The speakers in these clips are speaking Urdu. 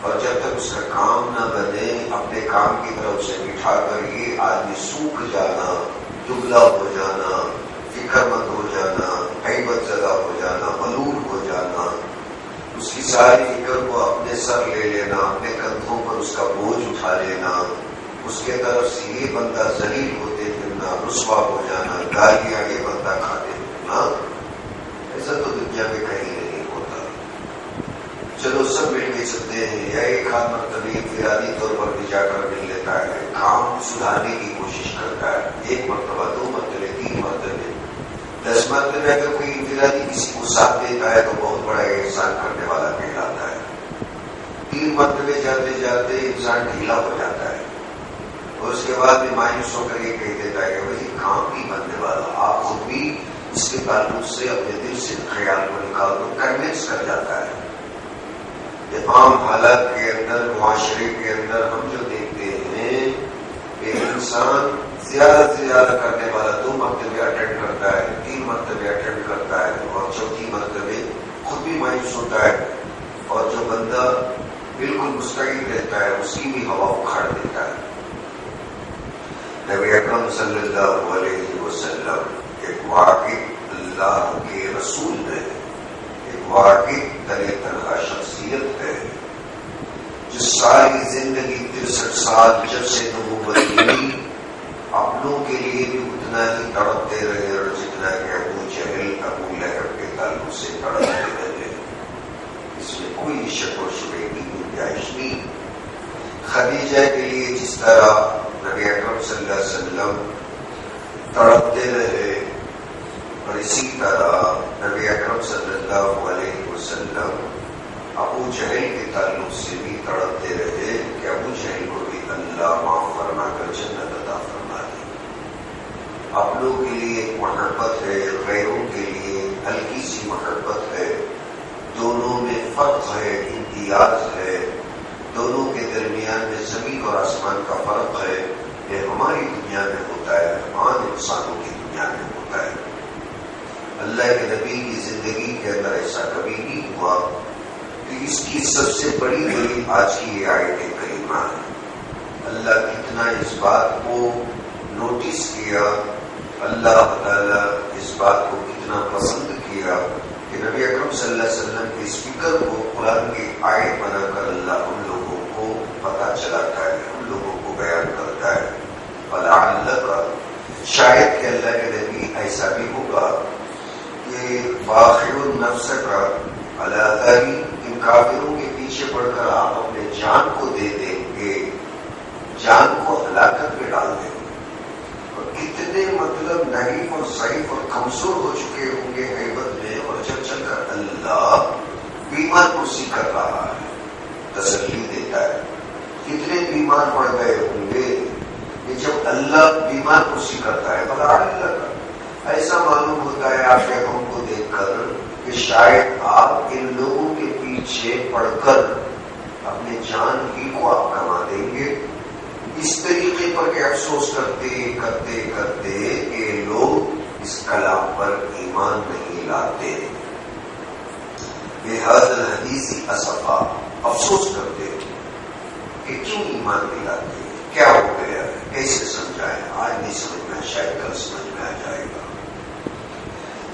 اور جب تک اس کا کام نہ بنے اپنے کام کی طرف سے بٹھا کر یہ آدمی سوکھ جانا، دبلا ہو جانا، فکر مند ہو جانا، ہیبت زدہ ہو جانا، ملول ہو جانا، اس کی ساری فکر کو اپنے سر لے لینا، اپنے کندھوں پر اس کا بوجھ اٹھا لینا، اس کے طرف سے یہ بندہ ذلیل ہوتے پھرنا، رسوا ہو جانا، گالیاں یہ بندہ کھاتے پھرنا، ایسا تو دنیا میں کہیں نہیں ہوتا۔ چلو سب مل کے چلتے ہیں، یا ایک آدھ مرتبہ انفرادی طور پر بھی جا کر مل لیتا ہے، کام سدھارنے کی کوشش کرتا ہے، ایک مرتبہ، 2 مرتبہ، 3 مرتبہ، 10 مرتبہ اگر کوئی انفرادی کسی کو ساتھ دیتا ہے تو بہت بڑا احسان کرنے والا کہلاتا ہے۔ 3 مرتبہ جاتے جاتے انسان ڈھیلا ہو جاتا ہے اور اس کے بعد بھی مایوس ہو کر یہ کہہ دیتا ہے کہ بھائی کام نہیں بننے والا۔ آپ خود بھی اس کے تعلق سے اپنے دل سے خیال کو نکال دو، کنوینس کر جاتا ہے۔ عام حالات کے اندر، معاشرے کے اندر ہم جو دیکھتے ہیں کہ انسان زیادہ سے زیادہ کرنے والا 2 مرتبہ اٹینڈ کرتا ہے، 3 مرتبہ اٹینڈ کرتا ہے اور 4تھی مرتبہ خود بھی مایوس ہوتا ہے، اور جو بندہ بالکل مستقل رہتا ہے اس کی بھی ہوا اکھاڑ دیتا ہے۔ نبی اکرم صلی اللہ علیہ وسلم ایک واقف اللہ کے رسول ہے، ایک واقف تنہا تنہا شخصیت ہے جو ساری زندگی 63 سال جب سے نبوت ملی اپنوں کے لیے بھی اتنا ہی تڑپتے رہے، اور جتنا کہ ابو جہل، ابو لہب کے تعلق سے تڑپتے رہے، اس میں کوئی شک و شبہ کی گنجائش نہیں۔ خدیجہ کے لیے جس طرح نبی اکرم صلی اللہ علیہ وسلم تڑپتے رہے، اور اسی طرح نبی اکرم صلی اللہ علیہ وسلم ابو جہل کے تعلق سے بھی تڑپتے رہے کہ ابو جہل کو بھی اللہ معاف فرما کر جنت عطا فرما دی۔ اپنوں کے لیے ایک محبت ہے، غیروں کے لیے ہلکی سی محبت ہے، دونوں میں فرق ہے، امتیاز ہے، دونوں کے درمیان میں زمین اور آسمان کا فرق ہے۔ یہ ہماری دنیا میں ہوتا ہے، عام انسانوں کی دنیا میں ہوتا ہے۔ اللہ کے نبی کی زندگی کے اندر ایسا کبھی نہیں ہوا۔ کہ اس کی سب سے بڑی دلیل آج کی یہ آیت کریمہ ہے۔ اللہ کتنا اس بات کو نوٹس کیا، اللہ تعالیٰ اس بات کو کتنا پسند کیا کہ نبی اکرم صلی اللہ علیہ وسلم کی اس فکر کو قرآن کی آیت بنا کر اللہ ان لوگوں کو پتہ چلاتا ہے، ان لوگوں کو بیان کرتا ہے۔ وَلَعَلَّكَ، شاید کہ اللہ کے نبی ایسا بھی ہوگا کہ باخر النفس کا علیٰ ان کافروں کے پیچھے پڑ کر آپ اپنے جان کو دے دیں گے، جان کو ہلاکت میں ڈال دیں گے، اور کتنے مطلب نحیف اور ضعیف اور کمزور ہو چکے ہوں گے غیبت میں، اور جب چل کر اللہ بیمار کرسی کر رہا ہے، تسلی دیتا ہے۔ کتنے بیمار پڑ گئے ہوں گے کہ جب اللہ بیمار کرسی کرتا ہے، بلا اللہ ایسا معلوم ہوتا ہے آپ کے ہم کو دیکھ کر کہ شاید آپ ان لوگوں کے پیچھے پڑ کر اپنے جان ہی کو آپ کما دیں گے، اس طریقے پر کہ افسوس کرتے کرتے کرتے کہ لوگ اس کلام پر ایمان نہیں لاتے۔ بہذا الحدیث اسفا، افسوس کرتے کہ کیوں ایمان نہیں لاتے، کیا ہو گیا ہے، کیسے سمجھائیں، آج نہیں سمجھ میں، شاید کل سمجھ میں آ جائے گا۔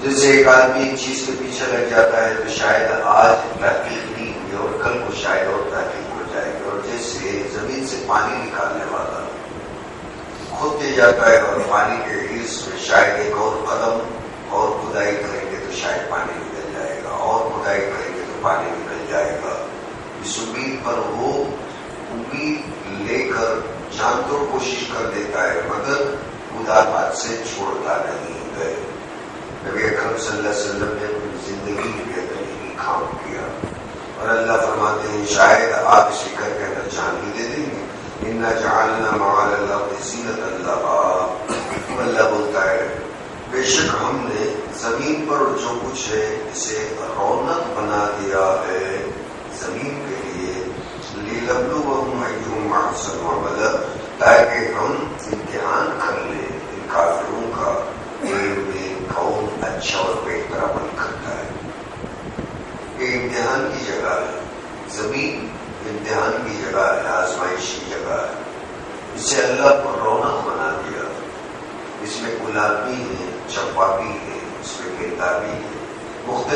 جیسے ایک آدمی ایک چیز کے پیچھے لگ جاتا ہے تو شاید آج تحقیق نہیں ہوئی اور کل کو شاید اور تحقیق ہو جائے گی، اور جیسے زمین سے پانی نکالنے والا کھودتے جاتا ہے اور پانی کے حص میں شاید ایک اور قدم اور کھدائی کریں گے تو شاید پانی نکل جائے گا، اور کھدائی کریں گے تو پانی نکل جائے گا۔ اس امید پر وہ امید لے کر جان توڑ کوشش کر دیتا ہے، مگر خدا بات سے چھوڑتا نہیں ہے۔ نبی اکرم صلی اللہ علیہ وسلم نے اپنی زندگی میں بہترین کام کیا، اور اللہ فرماتے ہیں شاید آپ اس فکر کے اندر جان بھی دے دیں گے۔ اِنَّا جَعَلْنَا مَعَ الْأَرْضِ زِینَةً لَهَا، اللہ بولتا ہے بے شک ہم نے زمین پر جو کچھ ہے اسے رونق بنا دیا ہے زمین کے لیے، لِنَبْلُوَهُمْ أَيُّهُمْ أَحْسَنُ عَمَلًا، تاکہ ہم امتحان کر لیں ان کافروں کا کون اچھا اور بہتر عمل کرتا ہے۔ یہ امتحان کی جگہ ہے، زمین امتحان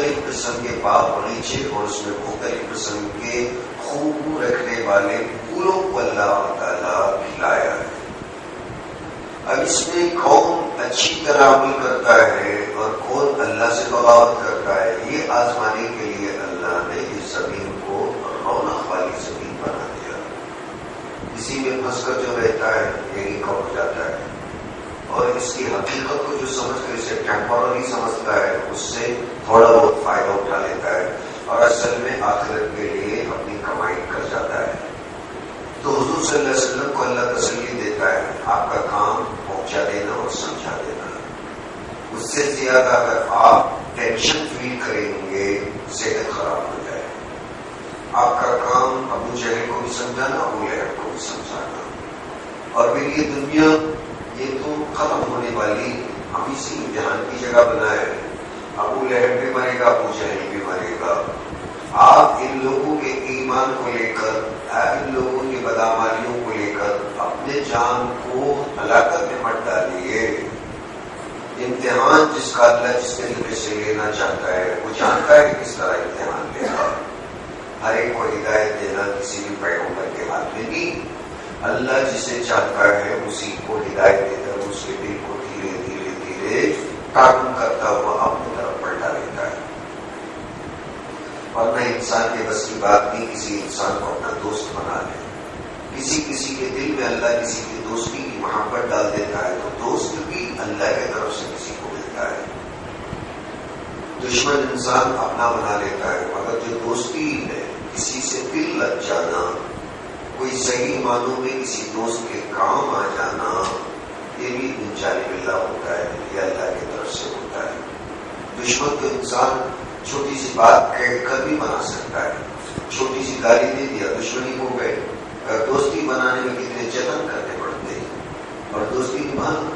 مختلف قسم کے باغ باغیچے اور اس میں مختلف قسم کے خوشبو رکھنے والے پھولوں کو اللہ تعالیٰ کھلایا ہے. اب اس میں کون اچھی طرح عمل کرتا ہے اور کون اللہ سے بغاوت کرتا ہے، یہ آزمانے کے لیے اللہ نے اس زمین کو رونق والی زمین بنا دیا. اسی میں پھنس کر جو رہتا ہے یہی کم ہو جاتا ہے، اور اس کی حقیقت کو جو سمجھ کر اسے ٹیمپرری سمجھتا ہے اس سے تھوڑا بہت فائدہ اٹھا لیتا ہے اور اصل میں آخرت کے لیے اپنی کمائی کر جاتا ہے. تو حضور صلی اللہ علیہ وسلم کو اللہ تسلی دیتا ہے، آپ کا کام پہنچا دینا اور سمجھا دینا. اس سے زیادہ اگر آپ ٹینشن فیل کریں گے صحت خراب ہو جائے. آپ کا کام ابو جہل کو بھی سمجھانا، ابو لہب کو بھی سمجھانا. اور پھر یہ دنیا یہ تو ختم ہونے والی، ہم اسی امتحان کی جگہ بنائے. ابو لہب بھی مرے گا، ابو جہل بھی مرے گا. آپ ان لوگوں کے ایمان کو لے کر، ان لوگوں کی بدعمالیوں کو لے کر اپنے جان کو ہلاکت میں مت ڈالیے. امتحان جس کا اللہ جس طریقے سے لینا چاہتا ہے وہ جانتا ہے کس طرح امتحان لینا. ہر ایک کو ہدایت دینا کسی بھی پیغمبر کے ہاتھ میں نہیں. اللہ جسے چاہتا ہے اسی کو ہدایت دے کر اس کے دل کو دھیرے دھیرے دھیرے تعلق کرتا ہوا اپنی طرف پلٹا لیتا ہے. اور نہ انسان کے بس کی بات نہیں کسی انسان کو اپنا دوست بنا لے. کسی کے دل میں اللہ کسی کی دوستی کی محبت ڈال دیتا ہے تو دوست بھی اللہ کی طرف سے کسی کو ملتا ہے. دشمن انسان اپنا بنا لیتا ہے، مگر جو دوستی ہے کسی سے دل لگ جانا، کوئی صحیح معنوں میں کسی دوست کے کام آ جانا، یہ بھی من جانب اللہ ہوتا ہے، یہ اللہ کی طرف سے ہوتا ہے. دشمن کو انسان چھوٹی سی بات کہہ کر بھی بنا سکتا ہے. چھوٹی سی گالی دے دیا دشمنی ہو گئے. دوستی بنانے میں کتنے جتن کرنے پڑتے ہیں اور دوستی نبھانا.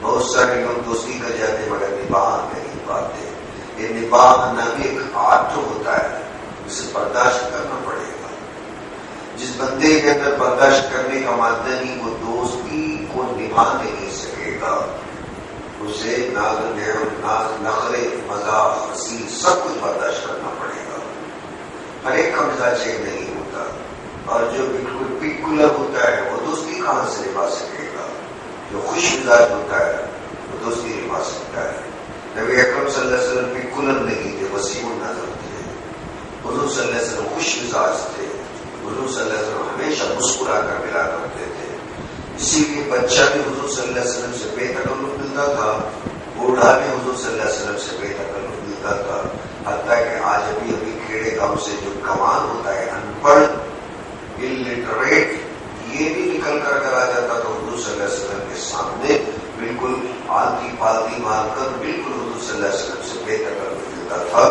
بہت سارے لوگ دوستی کر جاتے مگر نبھا نہیں پاتے. یہ نبھانا بھی ایک آرٹ ہوتا ہے، اسے برداشت کرنا پڑے گا. جس بندے کے اندر برداشت کرنے کا مادہ نہیں وہ دوستی کو نبھا نہیں سکے گا. اسے ناز نخرے مذاق ہنسی سب کچھ برداشت کرنا پڑے گا. ہر ایک کا مزاج ایک نہیں ہوتا، اور جو بالکل پرٹیکولر ہوتا ہے وہ دوستی کہاں سے نبھا سکے گا. جو خوش مزاج ہوتا ہے وہ دوستی نبھا سکتا ہے. نبی اکرم صلی اللہ علیہ وسلم پرٹیکولر نہیں تھے، وسیع النظر تھے. حضور صلی اللہ علیہ وسلم خوش مزاج تھے. حضور صلی اللہ علیہ وسلم ہمیشہ مسکرا کر ملا کرتے تھے. اسی لیے بچہ بھی حضور صلی اللہ علیہ وسلم سے بے تکلف ملتا تھا، بوڑھا بھی حضور صلی اللہ علیہ وسلم سے بے تکلف ملتا تھا. حتیٰ کہ آج ابھی کھیڑے گاؤں سے جو کمان ہوتا ہے ان پڑھ الٹریٹ، یہ بھی نکل کر آ جاتا تھا حضور صلی اللہ علیہ وسلم کے سامنے بالکل آلتی پالتی مار کر بالکل حضور صلی اللہ علیہ وسلم سے بے تکلف ملتا تھا.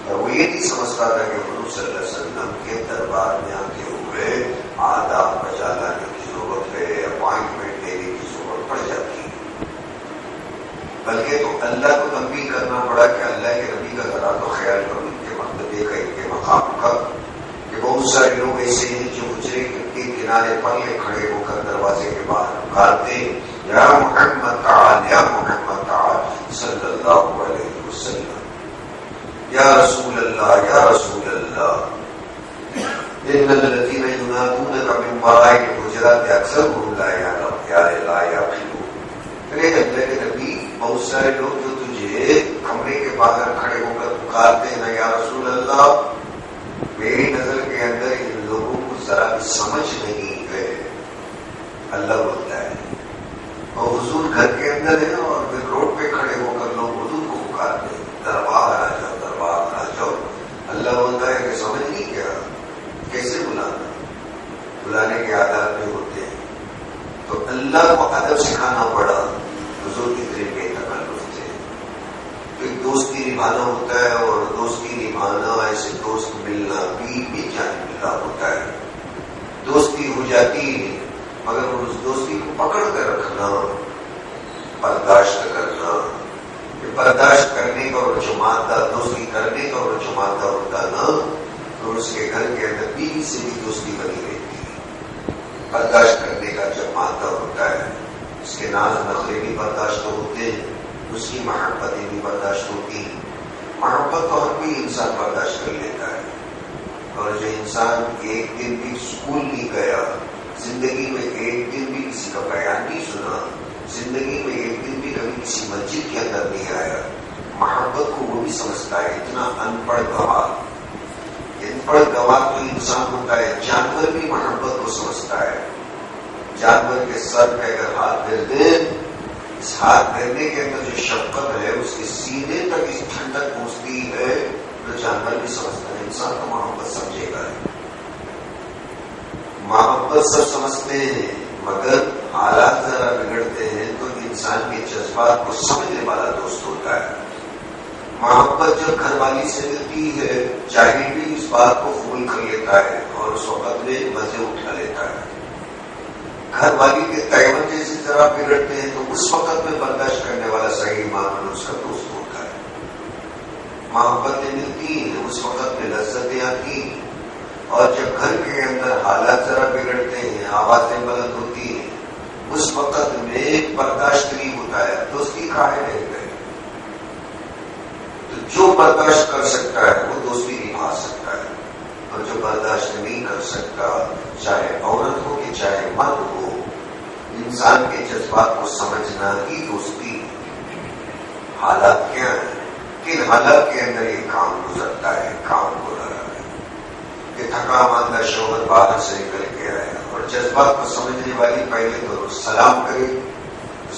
اور وہ یہ نہیں سمجھتا تھا کہ حضور صلی اللہ علیہ وسلم کے دربار میں آتے ہوئے آداب بجا لانے کی ضرورت ہے، اپوائنٹمنٹ دینے کی ضرورت پڑ جاتی ہے. بلکہ تو اللہ کو تنبیہ کرنا پڑا کہ اللہ کے نبی کا ذرا تو خیال کرو ان کے مرتبے کا، ان کے مقام کا. کہ بہت سارے لوگ ایسے ہیں جو حجرے کے کنارے پلے کھڑے ہو کر دروازے کے باہر پکارتے یا محمد تعال یا محمد تعال صلی اللہ علیہ وسلم، یا رسول اللہ یا رسول اللہ. ان الذین ینادونک من وراء الحجرات اکثرهم لا یعقلون. میرے اللہ کے نبی، بہت سارے لوگ جو تجھے کمرے کے باہر کھڑے ہو کر پکارتے ہیں نا یا رسول اللہ، میری نظر کے اندر ان لوگوں کو ذرا بھی سمجھ نہیں ہے. اللہ بولتا ہے اور حضور گھر کے اندر ہے اور پھر روڈ پہ کھڑے ہو کر لوگ حضور کو پکارتے ہیں دربار آ جاؤ دربار آ جاؤ. اللہ بولتا ہے کہ سمجھ نہیں کیا، کیسے بلانا، بلانے کے آداب میں ہوتے ہیں. تو اللہ کو ادب سکھانا پڑا. حضور کی طرف بے تکلف تھے. ایک دوستی نبھانا ہوتا ہے اور دوستی نبھانا ایسے دوست ملنا بھی جان ملنا ہوتا ہے. دوستی ہو جاتی ہے مگر اس دوستی کو پکڑ کر رکھنا، برداشت کرنا. برداشت کرنے کا اور جو مادہ دوستی کرنے کا اور جو مادہ ہوتا نا تو اس کے گھر کے اندر بیوی سے بھی دوستی بنی رہتی ہے. برداشت کرنے کا جب مادہ ہوتا ہے اس کے ناز نخرے بھی برداشت ہوتے ہیں، اس کی محبتیں بھی برداشت ہوتی ہیں. محبت تو ہر کوئی انسان برداشت کر لیتا ہے، اور جو انسان ایک دن بھی اسکول نہیں گیا، زندگی میں ایک دن بھی کسی کا بیان نہیں سنا، زندگی میں ایک دن بھی کبھی کسی مسجد کے اندر نہیں آیا، محبت کو وہ بھی سمجھتا ہے. اتنا ان پڑھ گواہ تو انسان ہوتا ہے. جانور بھی محبت کو سمجھتا ہے. جانور کے سر پہ اگر ہاتھ پھیر دیں، اس ہاتھ پھیرنے کے اندر جو شفقت ہے اس کے سینے تک اس ٹھنڈک پہنچتی ہے تو جانور بھی سمجھتا ہے. انسان تو محبت سمجھے گا. محبت سب سمجھتے ہیں، مگر حالات ذرا بگڑتے ہیں تو انسان کے جذبات کو سمجھنے والا دوست ہوتا ہے. محبت جب گھر والی سے ملتی ہے، چاہے بھی اس بات کو قبول کر لیتا ہے اور اس وقت میں مزے اٹھا لیتا ہے. گھر والی کے تیور جیسے ذرا بگڑتے ہیں تو اس وقت میں برداشت کرنے والا صحیح ایمان اس کا دوست ہوتا ہے. محبتیں ملتی ہیں، اس وقت میں لذتیں آتی ہیں، اور جب گھر کے اندر حالات ذرا بگڑتے ہیں، آوازیں بلند ہوتی ہیں، اس وقت میں برداشت نہیں ہوتا ہے. دوستی کہاں رہ گئے؟ تو جو برداشت کر سکتا ہے وہ دوستی نبھا سکتا ہے، اور جو برداشت نہیں کر سکتا، چاہے عورت ہو کہ چاہے مرد ہو، انسان کے جذبات کو سمجھنا ہی دوستی. حالات کیا ہیں؟ کن حالات کے اندر یہ کام گزرتا ہے، کام ہو رہا ہے کہ تھکا ماندہ شوہر باہر سے نکل کے آیا اور جذبات کو سمجھنے والی پہلے تو سلام کرے،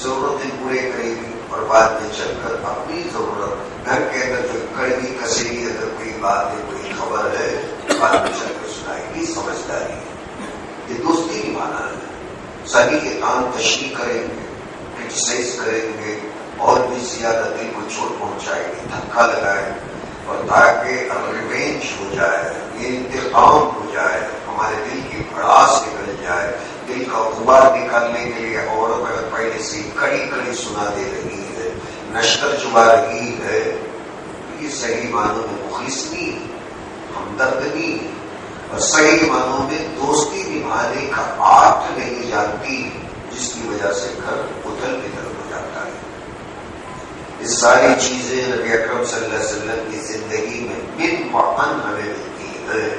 ضرورتیں پورے کرے گی، اور بعد میں چل کر اپنی ضرورت گھر کے اندر جو کڑوی کسری اگر کوئی بات ہے، کوئی خبر ہے، بعد میں چل کر سنائے گی. سمجھداری یہ دوستی نبھانا ہے. سبھی کے کام تشریح کریں گے، کرٹیسائز کریں گے، اور بھی زیادہ دل کو چوٹ پہنچائے گی، دھکا لگائے، اور تاکہ ریونج ہو جائے، یہ انتقام ہو جائے، ہمارے دل کی بھڑاس نکل جائے. دل کا غبار نکالنے کے لیے عورت اگر پہلے سے کڑی کڑی سنا دے رہی ہے، نشتر چبا رہی ہے، تو یہ صحیح معنوں میں مخلص نہیں، ہمدرد نہیں، اور صحیح معنوں میں دوستی نبھانے کا آرٹ نہیں جانتی، جس کی وجہ سے گھر ادھر بدھر ہو جاتا ہے. یہ ساری چیزیں نبی اکرم صلی اللہ علیہ وسلم کی زندگی میں من وعن ہمیں ملتی ہے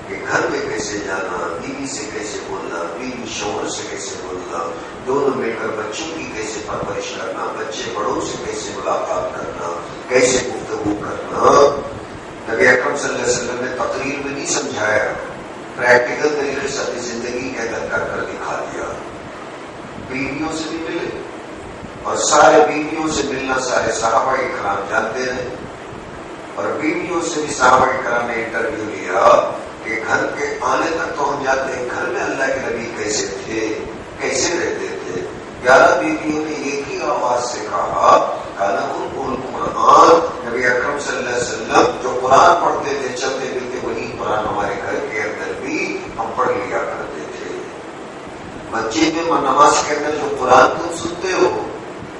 کہ گھر میں کیسے جانا، بیوی سے کیسے بولنا، بیوی شوہر سے کیسے بولنا، دونوں مل کر بچوں کی کیسے پرورش کرنا، بچے بڑوں سے کیسے ملاقات کرنا، کیسے گفتگو کرنا. نبی اکرم صلی اللہ علیہ وسلم نے تقریر میں نہیں سمجھایا، پریکٹیکل طریقے سے اپنی زندگی کے اندر کر کر دکھا دیا. بیویوں سے بھی ملے، اور سارے بیویوں سے ملنا سارے صحابہ کرام جانتے رہے، اور بیویوں سے بھی صحابہ کرام نے انٹرویو لیا کہ گھر کے آنے تک تو ہم جانتے ہیں گھر میں اللہ کے نبی کیسے تھے، کیسے رہتے تھے. 11 بیویوں نے ایک ہی آواز سے کہا قرآن. نبی اکرم صلی اللہ علیہ وسلم جو قرآن پڑھتے تھے، چلتے پھرتے وہی قرآن ہمارے گھر کے اندر بھی ہم پڑھ لیا کرتے تھے. مسجد میں نماز کے اندر جو قرآن تم سنتے ہو،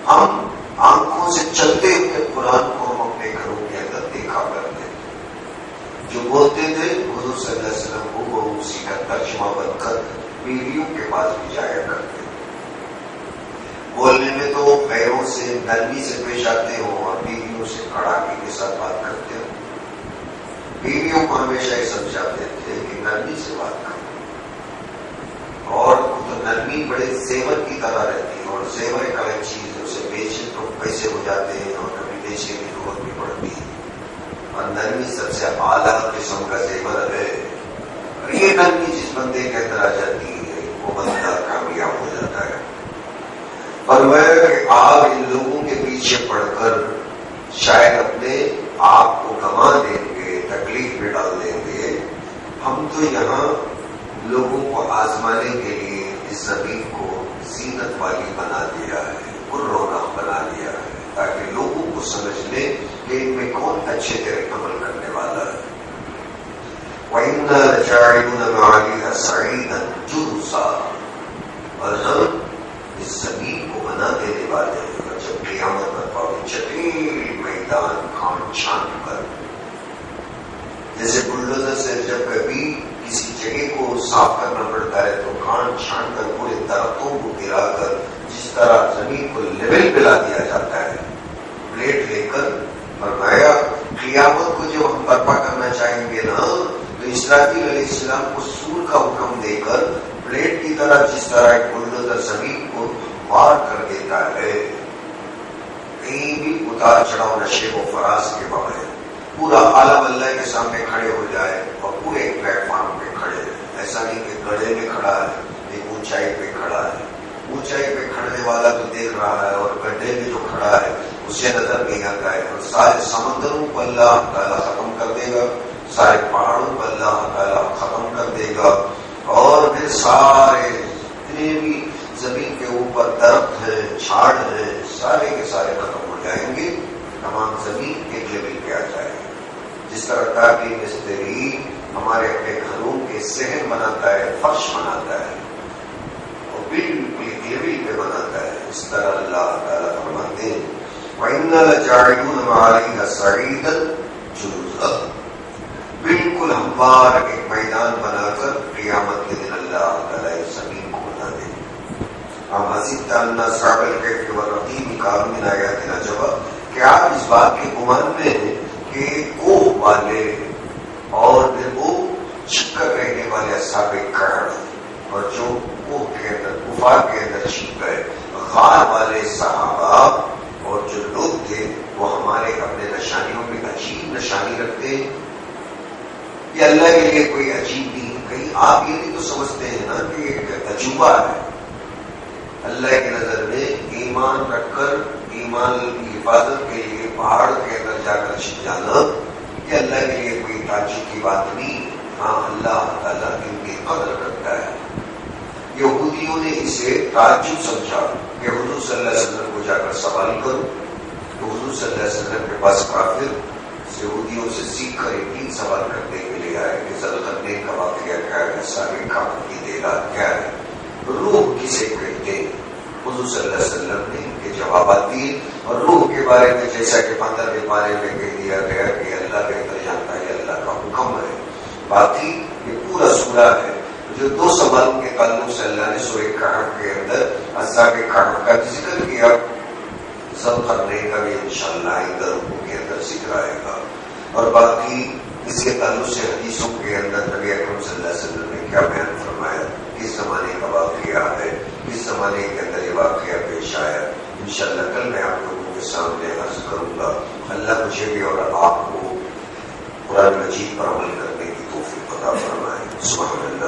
ہم آنکھوں سے چلتے ہوئے قرآن کو ہم اپنے گھروں کے اندر دیکھا کرتے تھے. جو بولتے تھے حضور صلی اللہ علیہ وسلم کو وہ اسی کا ترجمہ بن کر بیویوں کے پاس بھی جایا کرتے. بولنے میں تو پیروں سے نرمی سے پیش آتے ہو اور بیویوں سے کڑاکے کے ساتھ بات کرتے ہو. بیویوں کو ہمیشہ یہ سمجھاتے تھے کہ نرمی سے بات کرو، اور تو نرمی بڑے زیور کی طرح رہتی ہے، اور زیور ایک الگ چیز ہے، اسے بیچے تو پیسے ہو جاتے ہیں اور کبھی بیچنے کی ضرورت بھی پڑتی ہے، اور نرمی سب سے اعلیٰ قسم کا زیور ہے. اور یہ نرمی جس بندے کے اندر آ جاتی ہے وہ بندہ کامیاب ہو جاتا ہے. فرمایا کہ آپ ان لوگوں کے پیچھے پڑ کر شاید اپنے آپ کو گنوا دیں گے، تکلیف میں ڈال دیں گے. ہم تو یہاں لوگوں کو آزمانے کے لیے اس زمین کو زینت والی بنا دیا ہے، پر رونق بنا دیا ہے، تاکہ لوگوں کو سمجھ لیں کہ ان میں کون اچھے طرح عمل کرنے والا ہے. وَإِنَّا لَجَاعِلُونَ مَا عَلَيْهَا صَعِيدًا جُرُزًا، اور ہم اس زمین کو بنا دینے والے ہیں. اور جب قیامت برپا ہوئی چٹیل میدان کھان چھان پر، جیسے بلڈوزر سے جب کبھی کسی جگہ کو صاف کرنا پڑتا ہے تو کھان چھان کر پورے درختوں کو گرا کر جس طرح زمین کو لیول پہ لا دیا جاتا ہے، پلیٹ لے کر فرمایا اسرافیل علیہ السلام کو سور کا حکم دے کر پلیٹ کی طرح جس طرح ایک بلڈوزر زمین کو مار کر دیتا ہے، کہیں بھی اتار چڑھاؤ نشے و فراز کے بغیر پورا عالم اللہ کے سامنے کھڑے ہو جائے اور پورے پلیٹ فارم پہ کھڑے ہیں. ایسا نہیں کہ گڑھے میں کھڑا ہے، ایک اونچائی پہ کھڑا ہے. اونچائی پہ کھڑنے والا تو دیکھ رہا ہے اور گڈھے میں جو کھڑا ہے اسے نظر نہیں آتا ہے. اور سارے سمندروں کو اللہ تعالیٰ ختم کر دے گا، سارے پہاڑوں کو اللہ تعالیٰ ختم کر دے گا، اور پھر سارے جتنے بھی زمین کے اوپر درخت ہیں، جھاڑ ہیں، سارے کے سارے ختم ہو جائیں گے. تمام زمین ایک لیول پہ آ جائے گی. جس طرح تاکہ مستری ہمارے اپنے گھروں کے صحن بناتا ہے، فرش بناتا ہے اور بالکل ایک لیول پہ بناتا ہے، اس طرح اللہ تعالیٰ فرماتے ہیں وَإِنَّا لَجَاعِلُونَ مَعَالِيهَا صَعِيدًا جُرُزًا. بالکل ہموار ایک میدان بنا کر قیامت کے دن اللہ تعالیٰ اس زمین کو بنا دے. ہم حسیب تالنا سابل کے رقیم کام میں آیاتنا جواب کہ آپ اس بات کے گمان میں ہیں کہ کوہ والے اور پھر وہ چھپکر رہنے والے اصحاب کہف اور جو کوہ کے اندر غفا کے اندر چھپ گئے غار والے صحابہ اور جو لوگ تھے وہ ہمارے اپنے نشانیوں میں عجیب نشانی رکھتے ہیں. یہ اللہ کے لیے کوئی عجیب نہیں. کہیں آپ یہ بھی تو سمجھتے ہیں نا کہ ایک عجوبہ ہے. اللہ کی نظر میں ایمان رکھ کر ایمان کی حفاظت کے لیے پہاڑ کے اندر جا کر چھپ جانا یہ اللہ کے لیے کوئی تعجب کی بات نہیں. ہاں اللہ تعالیٰ ان کی قدر کرتا ہے. یہودیوں نے اسے تعجب سمجھا کہ حضور صلی اللہ علیہ وسلم کو جا کر سوال کرو. تو حضور صلی اللہ علیہ وسلم کے پاس کافر یہودیوں سے سیکھ کر ایک دین سوال کرنے کے لیے آئے کہ ذوالقرنین کا واقعہ کیا ہے، سابق کعبہ کی تعداد کیا ہے، روح کسے کہتے ہیں. حضور صلی اللہ علیہ وسلم نے ان کے جوابات دیے اور روح کے بارے میں جیسا کہ 15ویں پارے میں کہہ دیا گیا کہ اللہ بہتر جانتا ہے، اللہ کا حکم ہے. باقی یہ پورا سورہ ہے جو 2 سوالوں کے تعلق سے اللہ نے سورہ کہف کے اندر اصحاب کہف کا ذکر کیا. ذوالقرنین کا بھی انشاءاللہ آئندہ رکوع کے اندر ذکر آئے گا. اور باقی اس کے تعلق سے حدیثوں کے اندر نبی اکرم صلی اللہ علیہ وسلم نے کیا بیان فرمایا، کس زمانے کا واقعہ ہے، کس زمانے کے اندر یہ واقعہ پیش آیا. انشاءاللہ کل میں آپ لوگوں کے سامنے عرض کروں گا. اللہ مجھے بھی اور آپ کو قرآن مجید پر عمل کرنے کی توفیق عطا فرمائے. سبحان اللہ.